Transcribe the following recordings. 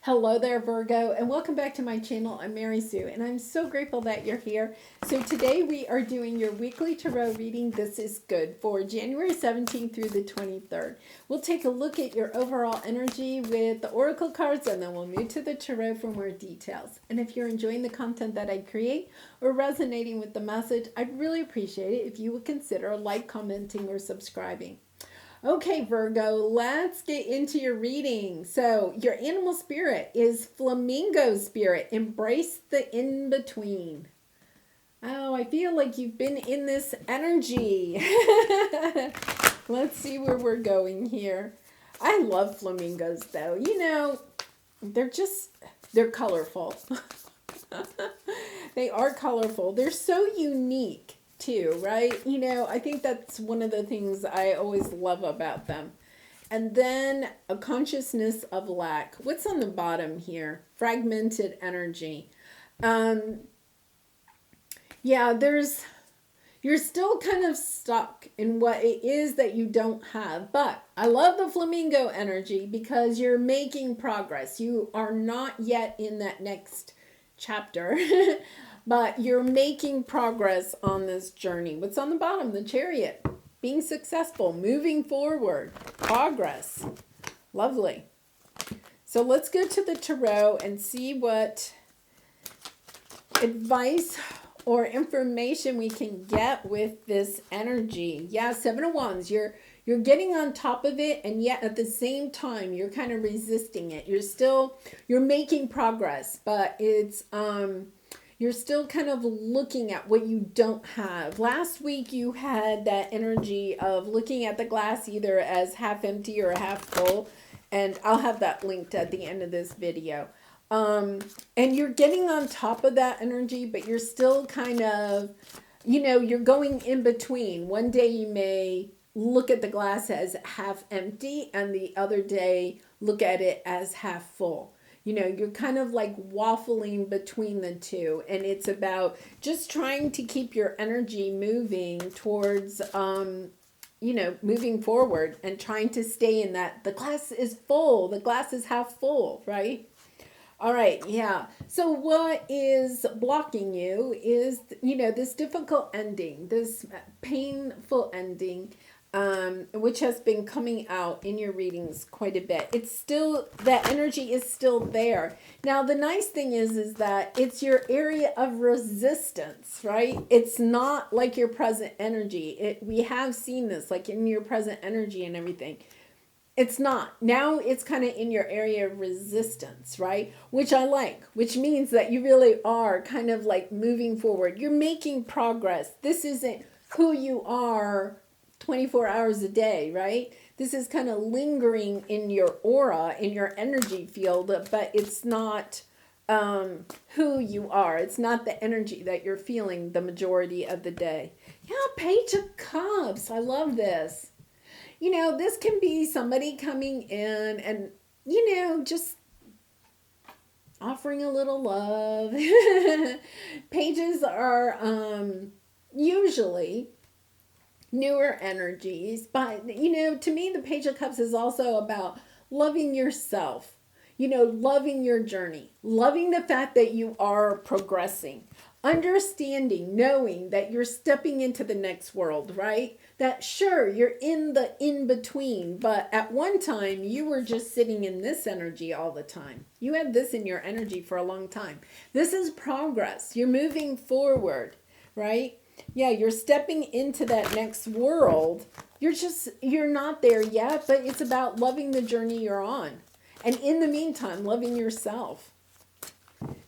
Hello there, Virgo, and welcome back to my channel. I'm Mary Sue, and I'm so grateful that you're here. So today we are doing your weekly tarot reading. This is good for January 17th through the 23rd. We'll take a look at your overall energy with the oracle cards, and then we'll move to the tarot for more details. And if you're enjoying the content that I create or resonating with the message, I'd really appreciate it if you would consider like, commenting, or subscribing. Okay, Virgo, let's get into your reading. So your animal spirit is flamingo spirit. Embrace the in-between. Oh, I feel like you've been in this energy. Let's see where we're going here. I love flamingos though. You know, they're colorful. They are colorful. They're so unique too, right? You know, I think that's one of the things I always love about them. And then a consciousness of lack. What's on the bottom here? Fragmented energy. Yeah, you're still kind of stuck in what it is that you don't have. But I love the flamingo energy because you're making progress. You are not yet in that next chapter. But you're making progress on this journey. What's on the bottom? The Chariot. Being successful, moving forward, progress. Lovely. So let's go to the tarot and see what advice or information we can get with this energy. Yeah, Seven of Wands. You're getting on top of it, and yet at the same time you're kind of resisting it. You're making progress, but it's you're still kind of looking at what you don't have. Last week you had that energy of looking at the glass either as half empty or half full. And I'll have that linked at the end of this video. And you're getting on top of that energy, but you're still kind of, you know, you're going in between. One day you may look at the glass as half empty, and the other day look at it as half full. You know, you're kind of like waffling between the two, and it's about just trying to keep your energy moving towards, you know, moving forward and trying to stay in that. The glass is full. The glass is half full, right? All right, yeah. So what is blocking you is, you know, this difficult ending, this painful ending, which has been coming out in your readings quite a bit. It's still, that energy is still there. Now, the nice thing is that it's your area of resistance, right? It's not like your present energy. We have seen this, like in your present energy and everything. It's not. Now it's kind of in your area of resistance, right? Which I like, which means that you really are kind of like moving forward. You're making progress. This isn't who you are 24 hours a day, right? This is kind of lingering in your aura, in your energy field, but it's not who you are. It's not the energy that you're feeling the majority of the day. Yeah, Page of Cups. I love this. You know, this can be somebody coming in and, you know, just offering a little love. Pages are usually newer energies, but you know, to me the Page of Cups is also about loving yourself, you know, loving your journey, loving the fact that you are progressing, understanding, knowing that you're stepping into the next world, right? That sure, you're in the in-between, but at one time you were just sitting in this energy all the time. You had this in your energy for a long time. This is progress. You're moving forward, right? Yeah, you're stepping into that next world. You're not there yet, but it's about loving the journey you're on. And in the meantime, loving yourself.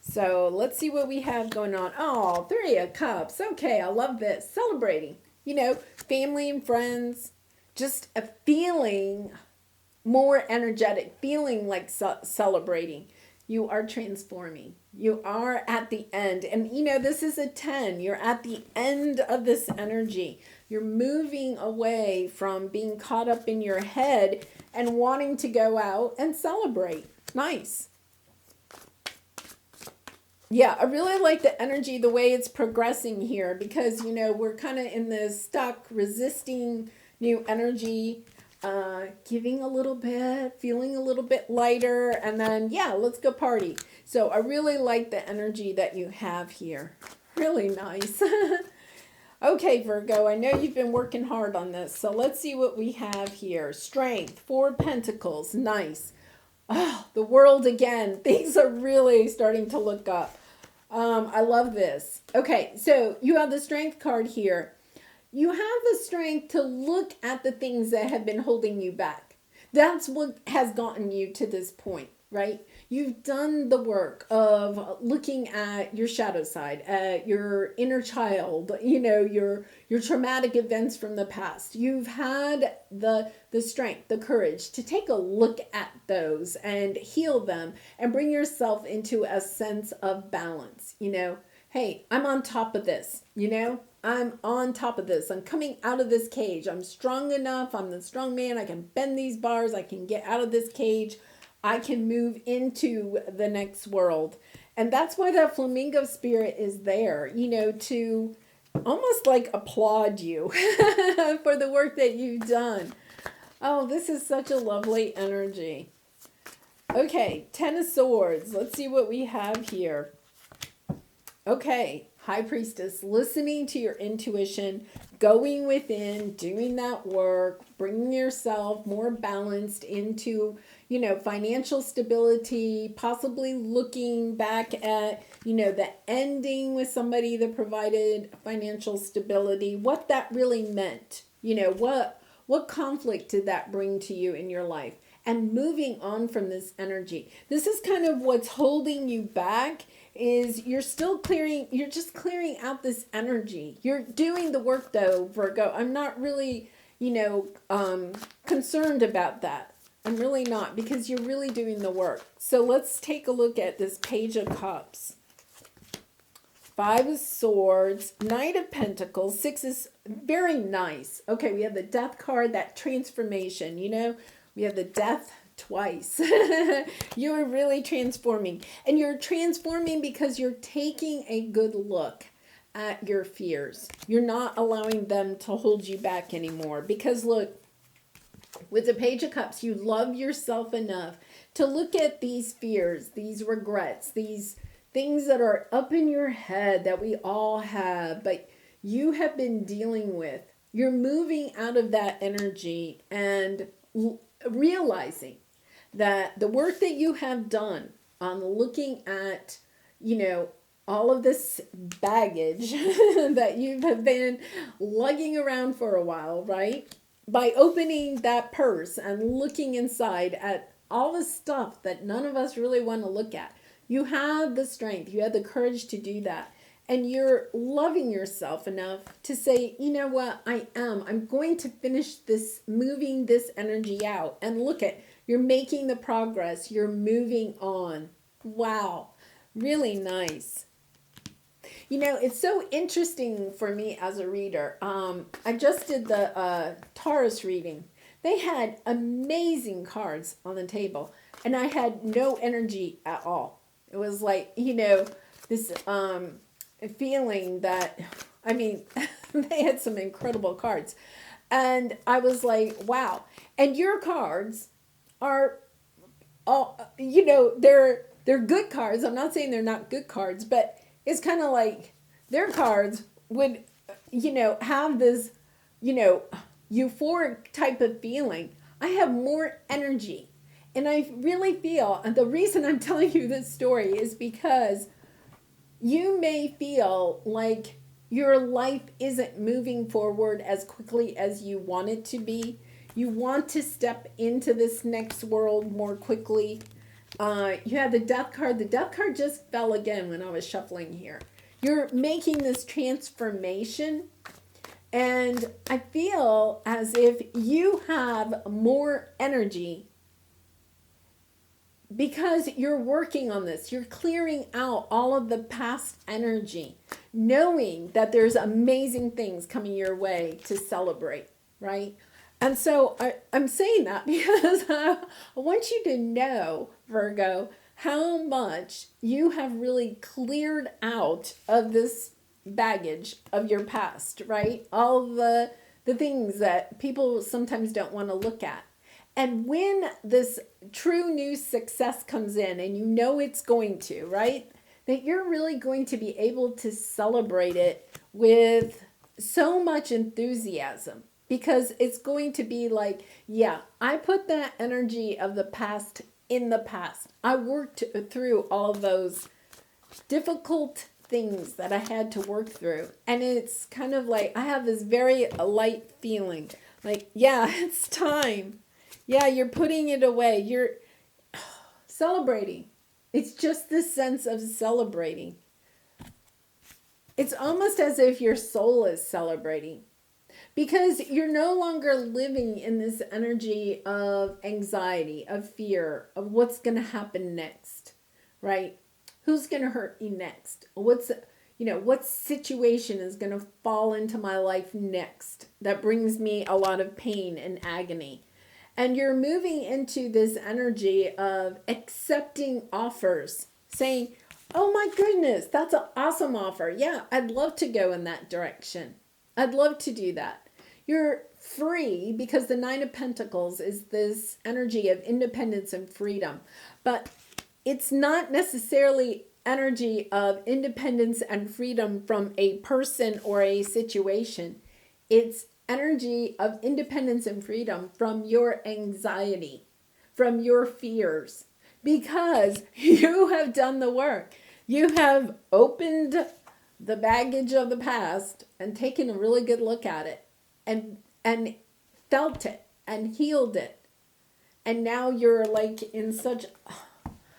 So let's see what we have going on. Oh, Three of Cups. Okay, I love this. Celebrating. You know, family and friends. Just a feeling more energetic. Feeling like celebrating. You are transforming. You are at the end. And, you know, this is a 10. You're at the end of this energy. You're moving away from being caught up in your head and wanting to go out and celebrate. Nice. Yeah, I really like the energy, the way it's progressing here, because, you know, we're kind of in this stuck, resisting new energy. giving a little bit, feeling a little bit lighter, and then, yeah, let's go party. So I really like the energy that you have here. Really nice. Okay, Virgo, I know you've been working hard on this, so let's see what we have here. Strength, 4 Pentacles, nice. Oh, the world again. Things are really starting to look up. I love this. Okay, so you have the Strength card here. You have the strength to look at the things that have been holding you back. That's what has gotten you to this point, right? You've done the work of looking at your shadow side, at your inner child, your traumatic events from the past. You've had the strength, the courage to take a look at those and heal them and bring yourself into a sense of balance. Hey, I'm on top of this, I'm on top of this. I'm coming out of this cage. I'm strong enough. I'm the strong man. I can bend these bars. I can get out of this cage. I can move into the next world. And that's why that flamingo spirit is there, to almost like applaud you for the work that you've done. Oh, this is such a lovely energy. Okay, 10 of Swords. Let's see what we have here. Okay, High Priestess, listening to your intuition, going within, doing that work, bringing yourself more balanced into, financial stability, possibly looking back at, the ending with somebody that provided financial stability, what that really meant, what conflict did that bring to you in your life? And moving on from this energy. This is kind of what's holding you back, is you're just clearing out this energy. You're doing the work though, Virgo. I'm not really, concerned about that. I'm really not, because you're really doing the work. So let's take a look at this Page of Cups. 5 of Swords, Knight of Pentacles, 6 is very nice. Okay, we have the Death card, that transformation, we have the Death twice. You're really transforming. And you're transforming because you're taking a good look at your fears. You're not allowing them to hold you back anymore. Because look, with the Page of Cups, you love yourself enough to look at these fears, these regrets, these things that are up in your head that we all have, but you have been dealing with. You're moving out of that energy and realizing that the work that you have done on looking at, all of this baggage that you have been lugging around for a while, right? By opening that purse and looking inside at all the stuff that none of us really want to look at, you have the strength, you have the courage to do that. And you're loving yourself enough to say, you know what, I'm going to finish this, moving this energy out. And look at, you're making the progress, you're moving on. Wow, really nice. It's so interesting for me as a reader. I just did the Taurus reading. They had amazing cards on the table, and I had no energy at all. It was like, this feeling that, they had some incredible cards. And I was like, wow. And your cards are all, they're good cards. I'm not saying they're not good cards, but it's kind of like their cards would, have this, euphoric type of feeling. I have more energy. And I really feel, and the reason I'm telling you this story is because you may feel like your life isn't moving forward as quickly as you want it to be. You want to step into this next world more quickly. You have the Death card. The Death card just fell again when I was shuffling here. You're making this transformation, and I feel as if you have more energy because you're working on this. You're clearing out all of the past energy, knowing that there's amazing things coming your way to celebrate, right? And so I'm saying that because I want you to know, Virgo, how much you have really cleared out of this baggage of your past, right? All the the things that people sometimes don't want to look at. And when this true new success comes in, and you know it's going to, right? That you're really going to be able to celebrate it with so much enthusiasm, because it's going to be like, yeah, I put that energy of the past in the past. I worked through all of those difficult things that I had to work through. And it's kind of like, I have this very light feeling like, yeah, it's time. Yeah, you're putting it away. You're celebrating. It's just this sense of celebrating. It's almost as if your soul is celebrating, because you're no longer living in this energy of anxiety, of fear, of what's going to happen next, right? Who's going to hurt you next? What situation is going to fall into my life next that brings me a lot of pain and agony? And you're moving into this energy of accepting offers, saying, oh my goodness, that's an awesome offer. Yeah, I'd love to go in that direction. I'd love to do that. You're free, because the Nine of Pentacles is this energy of independence and freedom. But it's not necessarily energy of independence and freedom from a person or a situation. It's energy of independence and freedom from your anxiety, from your fears, because you have done the work. You have opened the baggage of the past and taken a really good look at it, and felt it and healed it. And now you're like in such,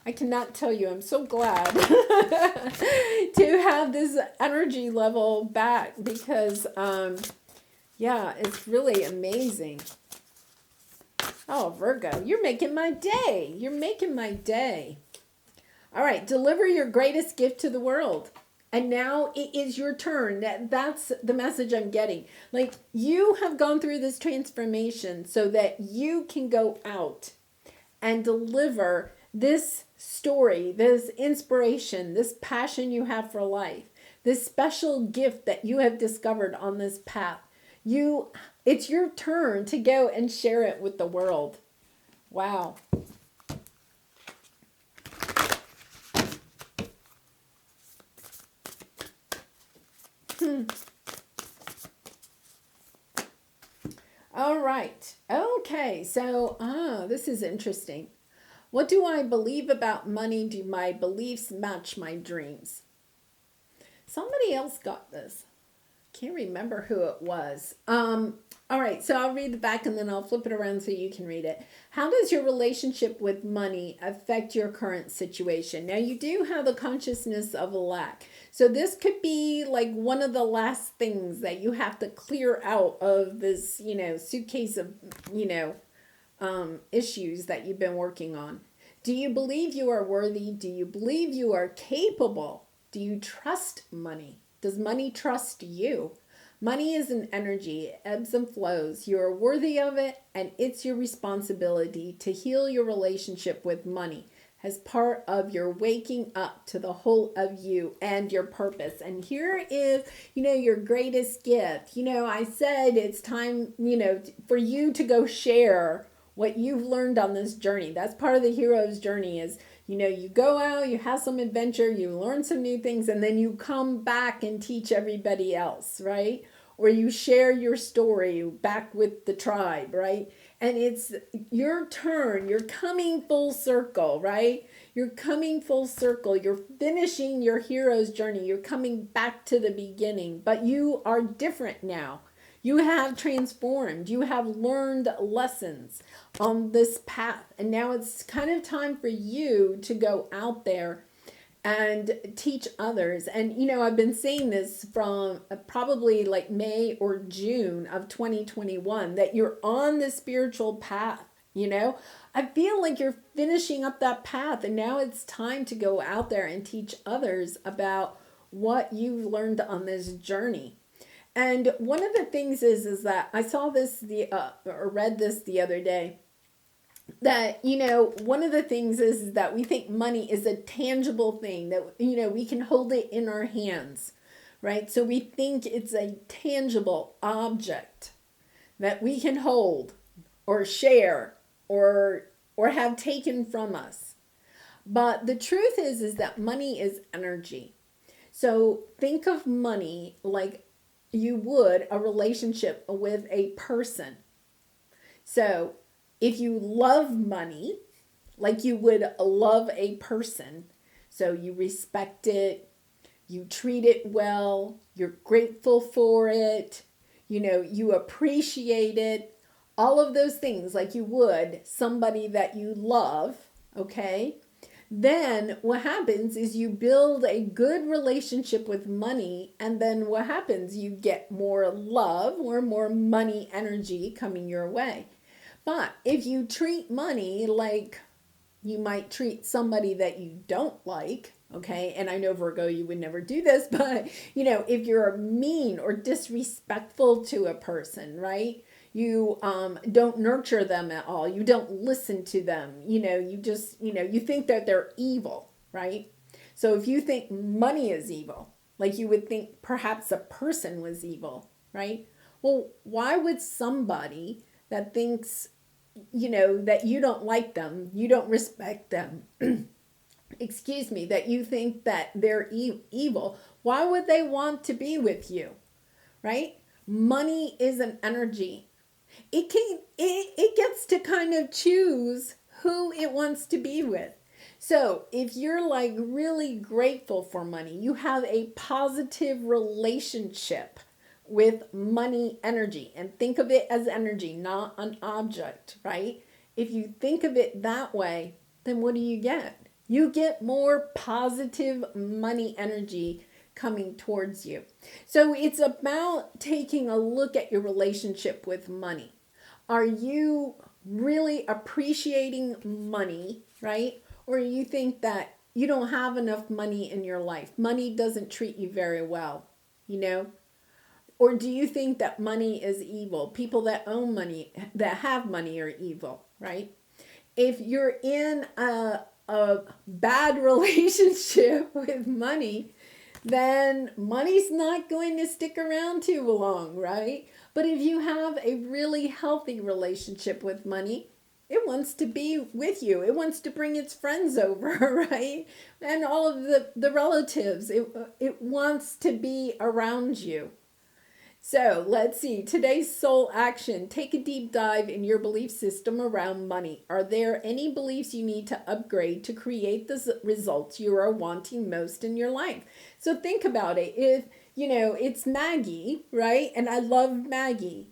I cannot tell you, I'm so glad to have this energy level back, because yeah, it's really amazing. Oh, Virgo, you're making my day. You're making my day. All right, deliver your greatest gift to the world. And now it is your turn. That's the message I'm getting. Like, you have gone through this transformation so that you can go out and deliver this story, this inspiration, this passion you have for life, this special gift that you have discovered on this path. It's your turn to go and share it with the world. Wow. All right. Okay. So, this is interesting. What do I believe about money? Do my beliefs match my dreams? Somebody else got this. Can't remember who it was. All right, so I'll read the back and then I'll flip it around so you can read it. How does your relationship with money affect your current situation? Now, you do have the consciousness of a lack. So this could be like one of the last things that you have to clear out of this, suitcase of, issues that you've been working on. Do you believe you are worthy? Do you believe you are capable? Do you trust money? Does money trust you? Money is an energy, it ebbs and flows. You are worthy of it, and it's your responsibility to heal your relationship with money as part of your waking up to the whole of you and your purpose. And here is, your greatest gift. I said it's time, for you to go share what you've learned on this journey. That's part of the hero's journey is, you go out, you have some adventure, you learn some new things, and then you come back and teach everybody else, right? Or you share your story back with the tribe, right? And it's your turn. You're coming full circle, right? You're coming full circle. You're finishing your hero's journey. You're coming back to the beginning, but you are different now. You have transformed. You have learned lessons on this path. And now it's kind of time for you to go out there and teach others. And, I've been saying this from probably like May or June of 2021, that you're on the spiritual path. I feel like you're finishing up that path, and now it's time to go out there and teach others about what you've learned on this journey. And one of the things is that I saw this or read this the other day, that one of the things is that we think money is a tangible thing, that we can hold it in our hands, right? So we think it's a tangible object, that we can hold or share or have taken from us. But the truth is that money is energy. So think of money like you would a relationship with a person. So if you love money like you would love a person, so you respect it, you treat it well, you're grateful for it, you appreciate it, all of those things like you would somebody that you love, okay? Then what happens is you build a good relationship with money, and then what happens? You get more love or more money energy coming your way. But if you treat money like you might treat somebody that you don't like, okay? And I know, Virgo, you would never do this, but if you're mean or disrespectful to a person, right? You don't nurture them at all. You don't listen to them. You just, you think that they're evil, right? So if you think money is evil, like you would think perhaps a person was evil, right? Well, why would somebody that thinks, that you don't like them, you don't respect them, excuse me, that you think that they're evil, why would they want to be with you, right? Money is an energy. It gets to kind of choose who it wants to be with. So if you're like really grateful for money, you have a positive relationship with money energy, and think of it as energy, not an object, right? If you think of it that way, then what do you get? You get more positive money energy coming towards you. So it's about taking a look at your relationship with money. Are you really appreciating money, right? Or you think that you don't have enough money in your life? Money doesn't treat you very well, Or do you think that money is evil? People that own money, that have money, are evil, right? If you're in a bad relationship with money, then money's not going to stick around too long, right? But if you have a really healthy relationship with money, it wants to be with you. It wants to bring its friends over, right? And all of the relatives. It wants to be around you. So let's see, today's soul action. Take a deep dive in your belief system around money. Are there any beliefs you need to upgrade to create the results you are wanting most in your life? So think about it. If, it's Maggie, right? And I love Maggie.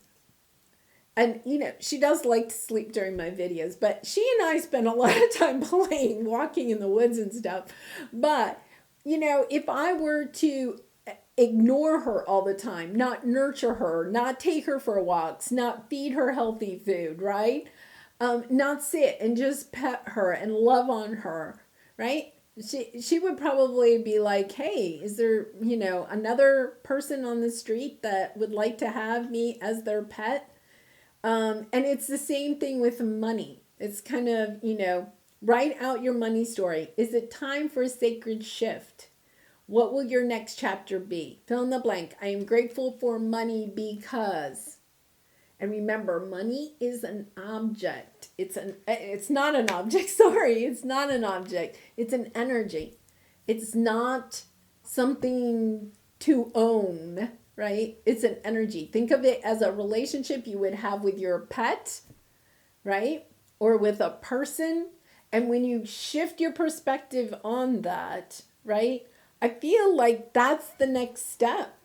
And, she does like to sleep during my videos, but she and I spend a lot of time playing, walking in the woods and stuff. But, if I were to ignore her all the time, not nurture her, not take her for walks, not feed her healthy food, right? Not sit and just pet her and love on her, right? She would probably be like, hey, is there, another person on the street that would like to have me as their pet? And it's the same thing with money. It's kind of, write out your money story. Is it time for a sacred shift? What will your next chapter be? Fill in the blank. I am grateful for money because. And remember, money is an object. It's not an object. Sorry, it's not an object. It's an energy. It's not something to own, right? It's an energy. Think of it as a relationship you would have with your pet, right? Or with a person. And when you shift your perspective on that, right? I feel like that's the next step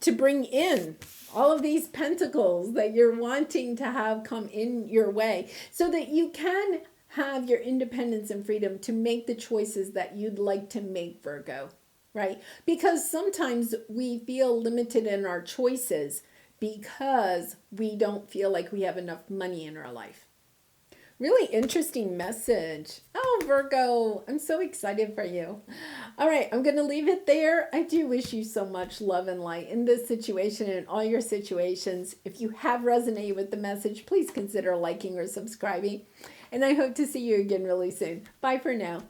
to bring in all of these pentacles that you're wanting to have come in your way so that you can have your independence and freedom to make the choices that you'd like to make, Virgo, right? Because sometimes we feel limited in our choices because we don't feel like we have enough money in our life. Really interesting message. Oh, Virgo, I'm so excited for you. All right, I'm going to leave it there. I do wish you so much love and light in this situation and all your situations. If you have resonated with the message, please consider liking or subscribing. And I hope to see you again really soon. Bye for now.